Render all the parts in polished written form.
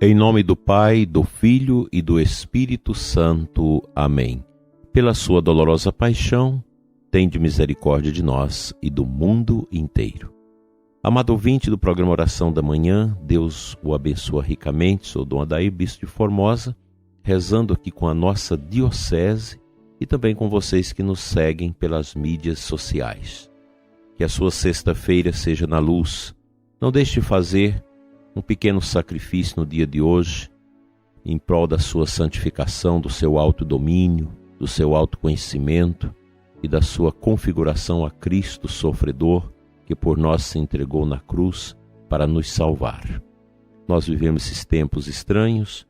Em nome do Pai, do Filho e do Espírito Santo. Amém. Pela sua dolorosa paixão, tende misericórdia de nós e do mundo inteiro. Amado ouvinte do programa Oração da Manhã, Deus o abençoa ricamente. Sou Dom Adair, bispo de Formosa, rezando aqui com a nossa diocese e também com vocês que nos seguem pelas mídias sociais. Que a sua sexta-feira seja na luz. Não deixe de fazer um pequeno sacrifício no dia de hoje, em prol da sua santificação, do seu autodomínio, do seu autoconhecimento e da sua configuração a Cristo sofredor, que por nós se entregou na cruz para nos salvar. Nós vivemos esses tempos estranhos,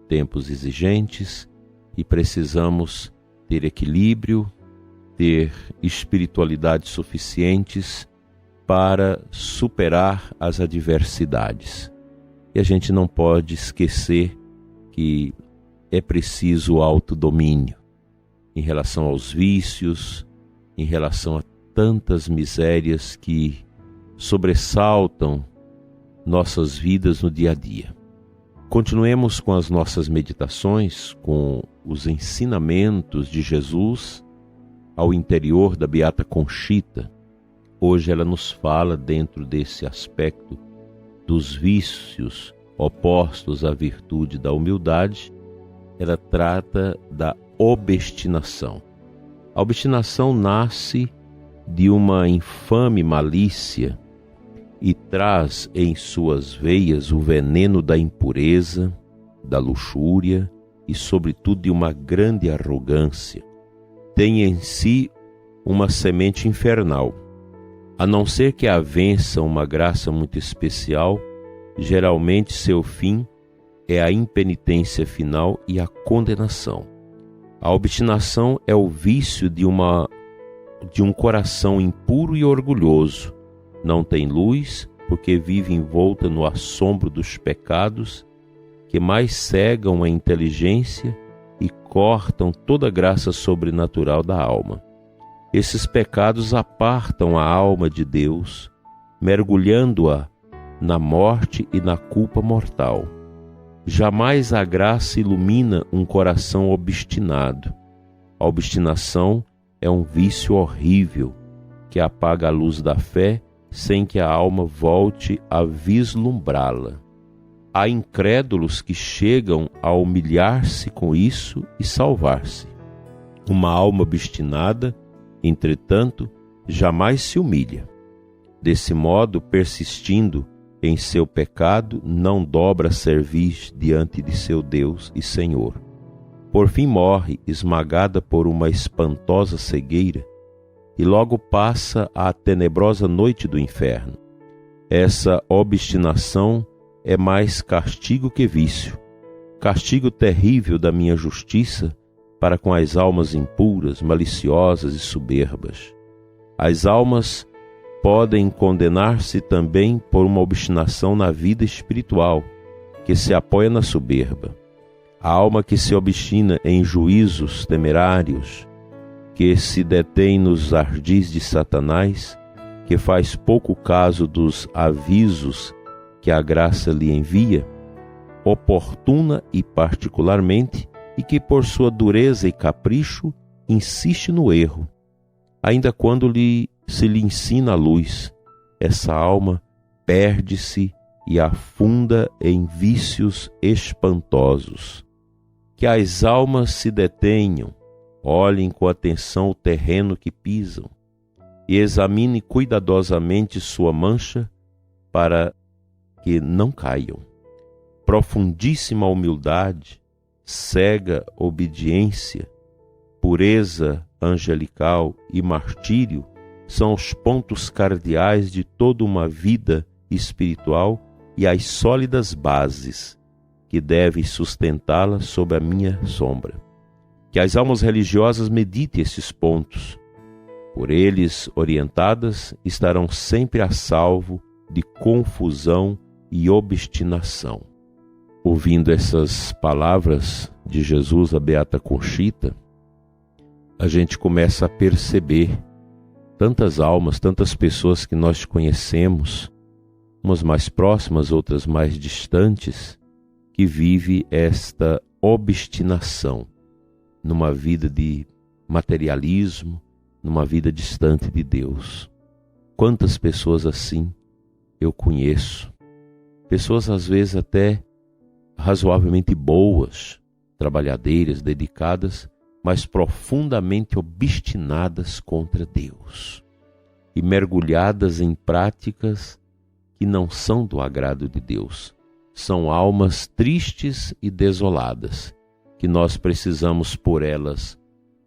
tempos exigentes, e precisamos ter equilíbrio, ter espiritualidade suficientes para superar as adversidades. E a gente não pode esquecer que é preciso autodomínio em relação aos vícios, em relação a tantas misérias que sobressaltam nossas vidas no dia a dia. Continuemos com as nossas meditações, com os ensinamentos de Jesus ao interior da Beata Conchita. Hoje ela nos fala, dentro desse aspecto dos vícios opostos à virtude da humildade, ela trata da obstinação. A obstinação nasce de uma infame malícia e traz em suas veias o veneno da impureza, da luxúria e, sobretudo, de uma grande arrogância. Tem em si uma semente infernal. A não ser que a vença uma graça muito especial, geralmente seu fim é a impenitência final e a condenação. A obstinação é o vício de um coração impuro e orgulhoso. Não tem luz, porque vive envolta no assombro dos pecados, que mais cegam a inteligência e cortam toda a graça sobrenatural da alma. Esses pecados apartam a alma de Deus, mergulhando-a na morte e na culpa mortal. Jamais a graça ilumina um coração obstinado. A obstinação é um vício horrível que apaga a luz da fé sem que a alma volte a vislumbrá-la. Há incrédulos que chegam a humilhar-se com isso e salvar-se. Uma alma obstinada, entretanto, jamais se humilha. Desse modo, persistindo em seu pecado, não dobra cerviz diante de seu Deus e Senhor. Por fim morre, esmagada por uma espantosa cegueira, e logo passa a tenebrosa noite do inferno. Essa obstinação é mais castigo que vício, castigo terrível da minha justiça para com as almas impuras, maliciosas e soberbas. As almas podem condenar-se também por uma obstinação na vida espiritual, que se apoia na soberba. A alma que se obstina em juízos temerários, que se detém nos ardis de Satanás, que faz pouco caso dos avisos que a graça lhe envia, oportuna e particularmente, e que por sua dureza e capricho insiste no erro, ainda quando se lhe ensina a luz. Essa alma perde-se e afunda em vícios espantosos. Que as almas se detenham, olhem com atenção o terreno que pisam e examinem cuidadosamente sua mancha para que não caiam. Profundíssima humildade, cega obediência, pureza angelical e martírio são os pontos cardeais de toda uma vida espiritual e as sólidas bases que devem sustentá-la sob a minha sombra. Que as almas religiosas meditem esses pontos. Por eles orientadas, estarão sempre a salvo de confusão e obstinação. Ouvindo essas palavras de Jesus à Beata Conchita, a gente começa a perceber tantas almas, tantas pessoas que nós conhecemos, umas mais próximas, outras mais distantes, que vive esta obstinação numa vida de materialismo, numa vida distante de Deus. Quantas pessoas assim eu conheço, pessoas às vezes até razoavelmente boas, trabalhadeiras, dedicadas, mas profundamente obstinadas contra Deus e mergulhadas em práticas que não são do agrado de Deus. São almas tristes e desoladas, que nós precisamos por elas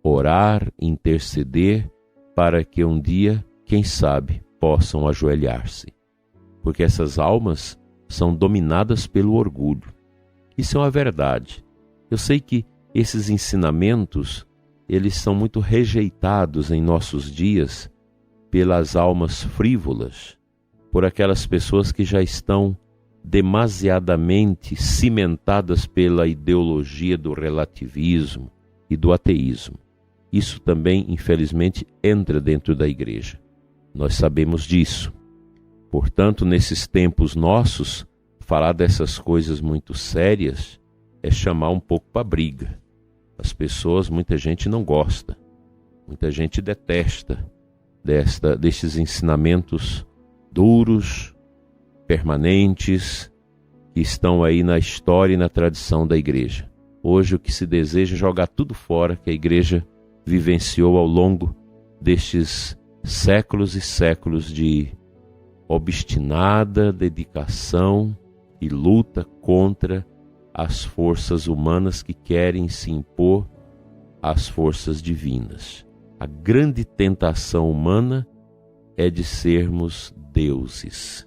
orar, interceder, para que um dia, quem sabe, possam ajoelhar-se. Porque essas almas são dominadas pelo orgulho. Isso é uma verdade. Eu sei que esses ensinamentos, eles são muito rejeitados em nossos dias pelas almas frívolas, por aquelas pessoas que já estão demasiadamente cimentadas pela ideologia do relativismo e do ateísmo. Isso também, infelizmente, entra dentro da igreja. Nós sabemos disso. Portanto, nesses tempos nossos, falar dessas coisas muito sérias é chamar um pouco para briga. As pessoas, muita gente não gosta, muita gente detesta destes ensinamentos duros, permanentes, que estão aí na história e na tradição da igreja. Hoje o que se deseja é jogar tudo fora que a igreja vivenciou ao longo destes séculos e séculos de obstinada dedicação e luta contra as forças humanas que querem se impor às forças divinas. A grande tentação humana é de sermos deuses.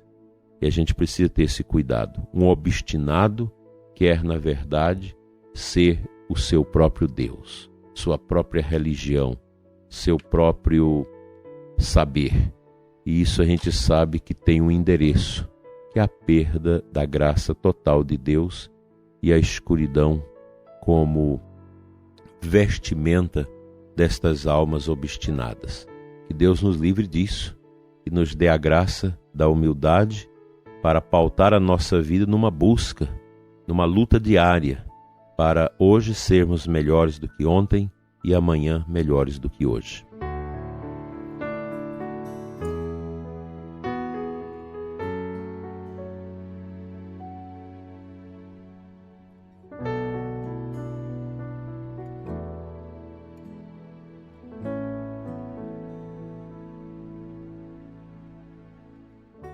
E a gente precisa ter esse cuidado. Um obstinado quer, na verdade, ser o seu próprio Deus, sua própria religião, seu próprio saber. E isso a gente sabe que tem um endereço, que é a perda da graça total de Deus e a escuridão como vestimenta destas almas obstinadas. Que Deus nos livre disso e nos dê a graça da humildade para pautar a nossa vida numa busca, numa luta diária, para hoje sermos melhores do que ontem e amanhã melhores do que hoje.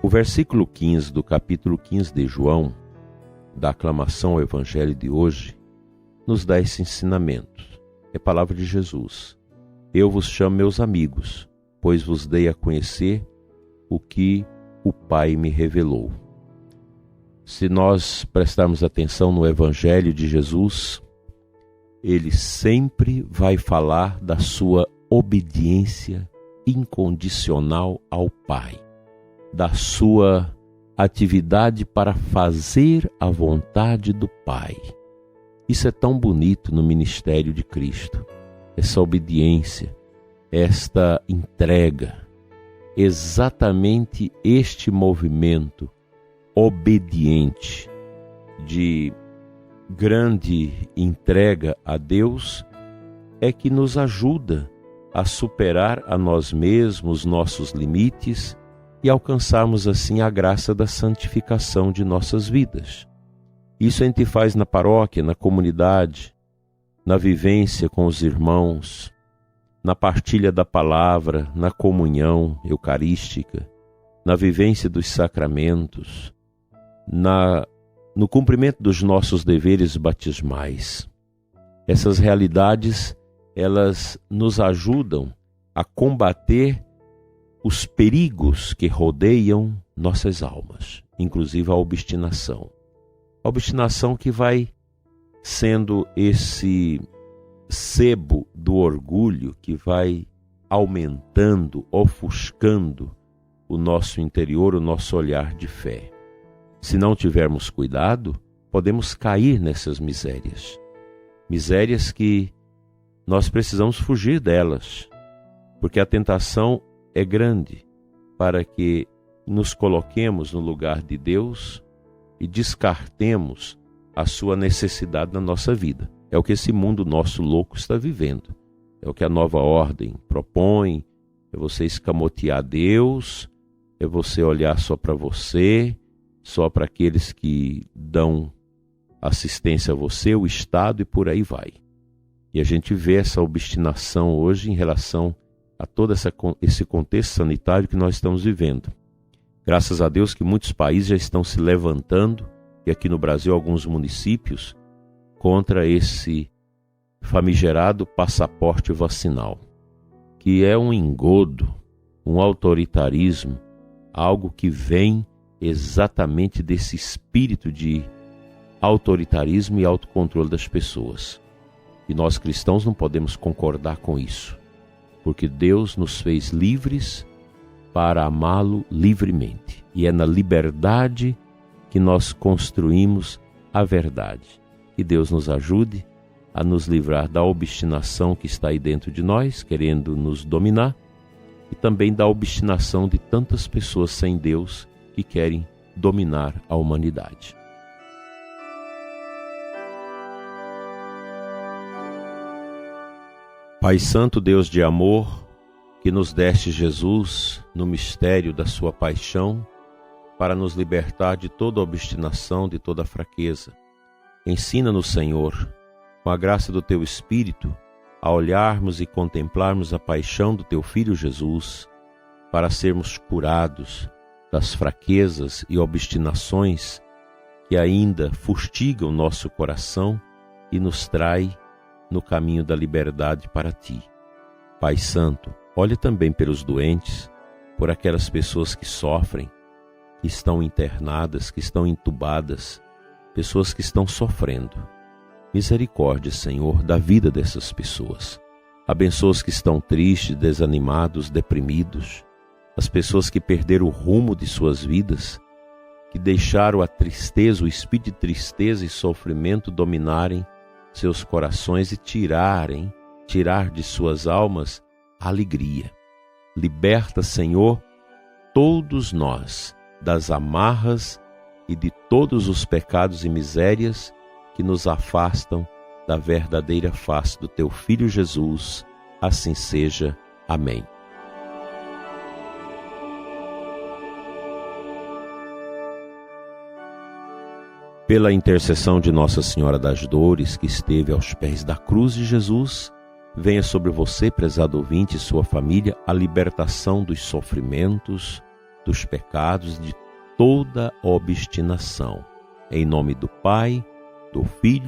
O versículo 15 do capítulo 15 de João, da aclamação ao Evangelho de hoje, nos dá esse ensinamento. É palavra de Jesus. Eu vos chamo meus amigos, pois vos dei a conhecer o que o Pai me revelou. Se nós prestarmos atenção no Evangelho de Jesus, ele sempre vai falar da sua obediência incondicional ao Pai, da sua atividade para fazer a vontade do Pai. Isso é tão bonito no ministério de Cristo, essa obediência, esta entrega, exatamente este movimento obediente de grande entrega a Deus é que nos ajuda a superar a nós mesmos, nossos limites, e alcançarmos assim a graça da santificação de nossas vidas. Isso a gente faz na paróquia, na comunidade, na vivência com os irmãos, na partilha da palavra, na comunhão eucarística, na vivência dos sacramentos, no cumprimento dos nossos deveres batismais. Essas realidades, elas nos ajudam a combater os perigos que rodeiam nossas almas, inclusive a obstinação. A obstinação que vai sendo esse sebo do orgulho que vai aumentando, ofuscando o nosso interior, o nosso olhar de fé. Se não tivermos cuidado, podemos cair nessas misérias. Misérias que nós precisamos fugir delas, porque a tentação é grande para que nos coloquemos no lugar de Deus e descartemos a sua necessidade na nossa vida. É o que esse mundo nosso louco está vivendo. É o que a nova ordem propõe, é você escamotear Deus, é você olhar só para você, só para aqueles que dão assistência a você, o Estado e por aí vai. E a gente vê essa obstinação hoje em relação a todo esse contexto sanitário que nós estamos vivendo. Graças a Deus que muitos países já estão se levantando, e aqui no Brasil alguns municípios, contra esse famigerado passaporte vacinal, que é um engodo, um autoritarismo, algo que vem exatamente desse espírito de autoritarismo e autocontrole das pessoas. E nós cristãos não podemos concordar com isso, porque Deus nos fez livres para amá-lo livremente. E é na liberdade que nós construímos a verdade. Que Deus nos ajude a nos livrar da obstinação que está aí dentro de nós, querendo nos dominar, e também da obstinação de tantas pessoas sem Deus que querem dominar a humanidade. Pai Santo, Deus de amor, que nos deste Jesus no mistério da sua paixão, para nos libertar de toda obstinação, de toda fraqueza. Ensina-nos, Senhor, com a graça do Teu Espírito, a olharmos e contemplarmos a paixão do Teu Filho Jesus, para sermos curados das fraquezas e obstinações que ainda fustigam nosso coração e nos trai no caminho da liberdade para Ti. Pai Santo, olha também pelos doentes, por aquelas pessoas que sofrem, que estão internadas, que estão entubadas, pessoas que estão sofrendo. Misericórdia, Senhor, da vida dessas pessoas. Abençoa os que estão tristes, desanimados, deprimidos, as pessoas que perderam o rumo de suas vidas, que deixaram a tristeza, o espírito de tristeza e sofrimento dominarem seus corações e tirar de suas almas a alegria. Liberta, Senhor, todos nós das amarras e de todos os pecados e misérias que nos afastam da verdadeira face do Teu Filho Jesus. Assim seja. Amém. Pela intercessão de Nossa Senhora das Dores, que esteve aos pés da cruz de Jesus, venha sobre você, prezado ouvinte, e sua família, a libertação dos sofrimentos, dos pecados, de toda obstinação. Em nome do Pai, do Filho